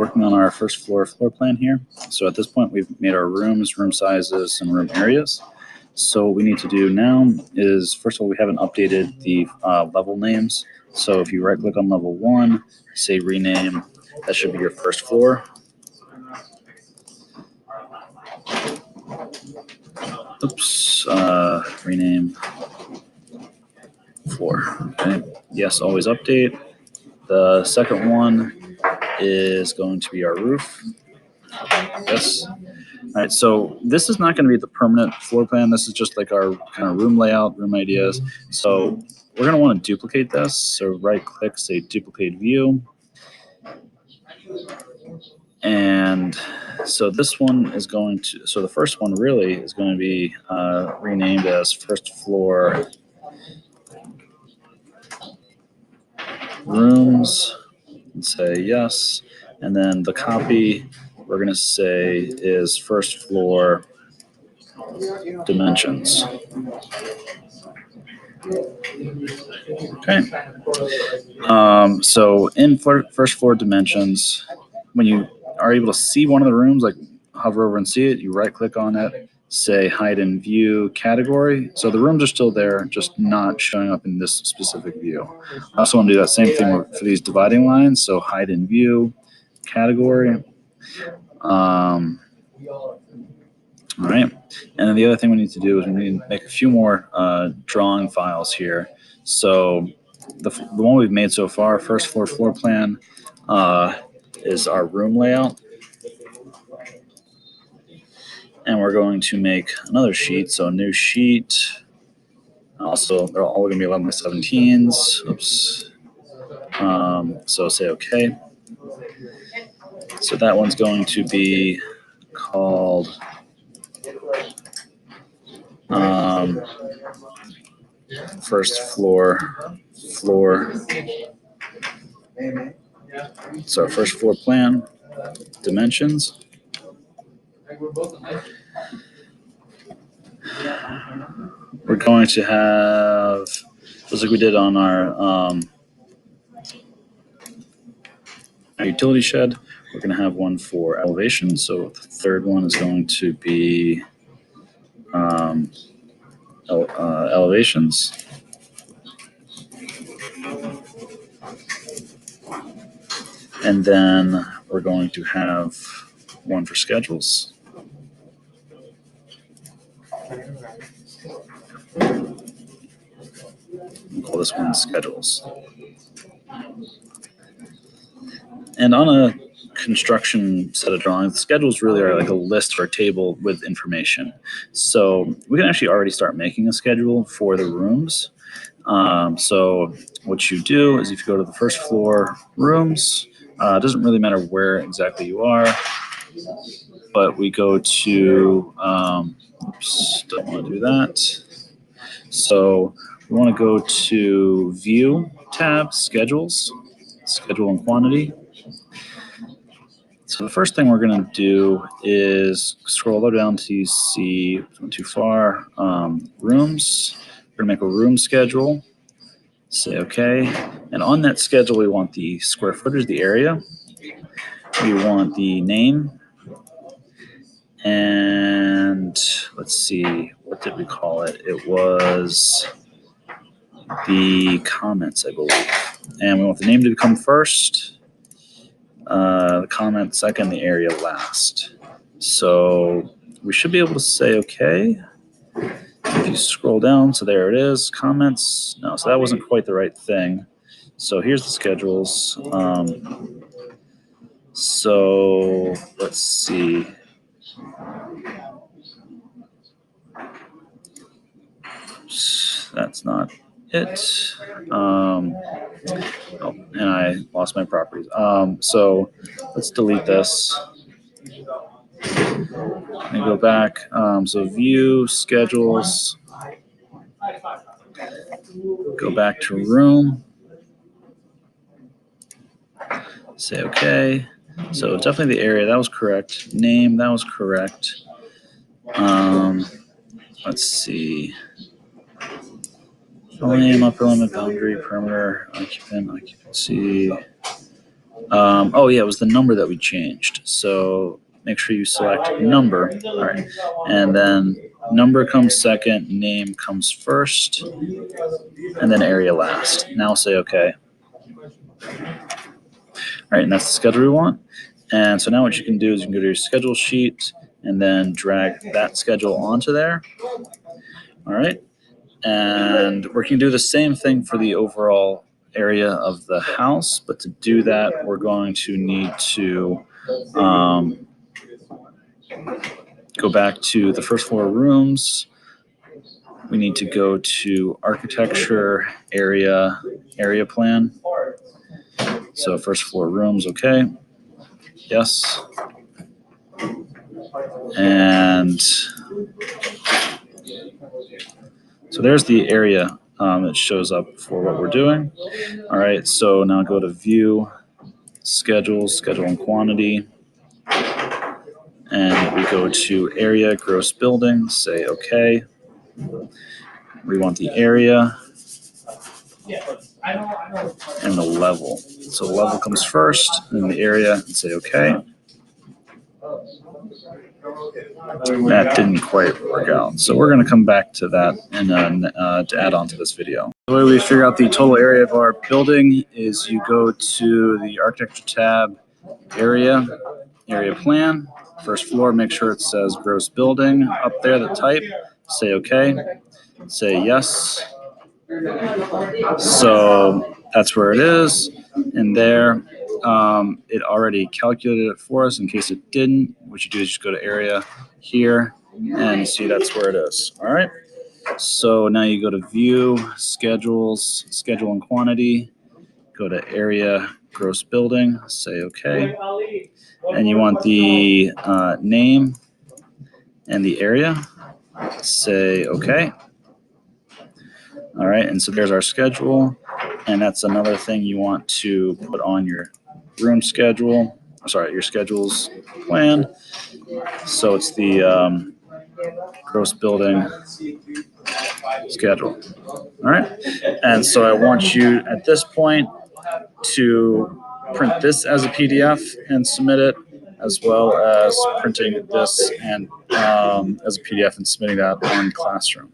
working on our first floor plan here. So at this point, we've made our rooms, room sizes, and room areas. So what we need to do now is, first of all, we haven't updated the level names. So if you right click on level 1, say rename, that should be your first floor. Oops, rename floor. Okay. Yes, always update. The second one is going to be our roof. Yes. All right, so this is not going to be the permanent floor plan. This is just like our kind of room layout, room ideas. So we're going to want to duplicate this. So right click, say duplicate view. And so this one is going to, so the first one really is going to be renamed as first floor rooms, and say yes. And then the copy we're going to say is first floor dimensions. Okay. So in first floor dimensions, when you are able to see one of the rooms, like hover over and see it, you right click on it, say hide in view category. So the rooms are still there, just not showing up in this specific view. I also want to do that same thing for these dividing lines. So hide in view category. All right. And then the other thing we need to do is we need to make a few more drawing files here. So the one we've made so far, first floor plan, is our room layout. And we're going to make another sheet. So a new sheet. Also, they're all going to be 11 by 17s. Oops. So say OK. So that one's going to be called first floor. So first floor plan, dimensions. We're going to have, just like we did on our utility shed, we're going to have one for elevation. So the third one is going to be elevations. And then we're going to have one for schedules. We'll call this one schedules. And on a construction set of drawings, schedules really are like a list or a table with information. So we can actually already start making a schedule for the rooms. So what you do is if you go to the first floor rooms, it doesn't really matter where exactly you are, but we go to, oops, don't want to do that. So we want to go to View tab, Schedules, Schedule and Quantity. So the first thing we're going to do is scroll all the way down to see, went too far, rooms. We're going to make a room schedule. Say OK. And on that schedule, we want the square footage, the area. We want the name. And let's see, what did we call it? It was the comments, I believe. And we want the name to come first, the comment second, the area last. So we should be able to say OK. If you scroll down, so there it is, comments. No, so that wasn't quite the right thing. So here's the schedules. So let's see. That's not it. Oh, and I lost my properties. So let's delete this. And go back. So view, schedules. Go back to room. Say OK. So definitely the area, that was correct. Name, that was correct. Let's see. Name, upper limit, boundary, perimeter, occupant, occupancy. Oh yeah, it was the number that we changed. So make sure you select number. All right, and then number comes second, name comes first, and then area last. Now say OK. All right, and that's the schedule we want. And so now what you can do is you can go to your schedule sheet and then drag that schedule onto there. All right, and we can do the same thing for the overall area of the house, but to do that, we're going to need to go back to the first floor rooms. We need to go to architecture area plan. So first floor rooms, okay. Yes. And so there's the area that shows up for what we're doing. All right, so now go to view, schedule and quantity. And we go to area, gross building, say okay. We want the area and the level. So the level comes first, then the area, and say okay. That didn't quite work out. So we're going to come back to that and to add on to this video. The way we figure out the total area of our building is you go to the architecture tab, area plan, first floor, make sure it says gross building up there, the type, say okay, say yes. So that's where it is. And there, it already calculated it for us. In case it didn't, what you do is just go to area here and see that's where it is. All right. So now you go to view, schedules, schedule and quantity, go to area, gross building, say okay. And you want the name and the area, say okay. All right, and so there's our schedule, and that's another thing you want to put on your room schedule. Sorry, your schedules plan. So it's the gross building schedule. All right, and so I want you at this point to print this as a PDF and submit it, as well as printing this and as a PDF and submitting that on Classroom.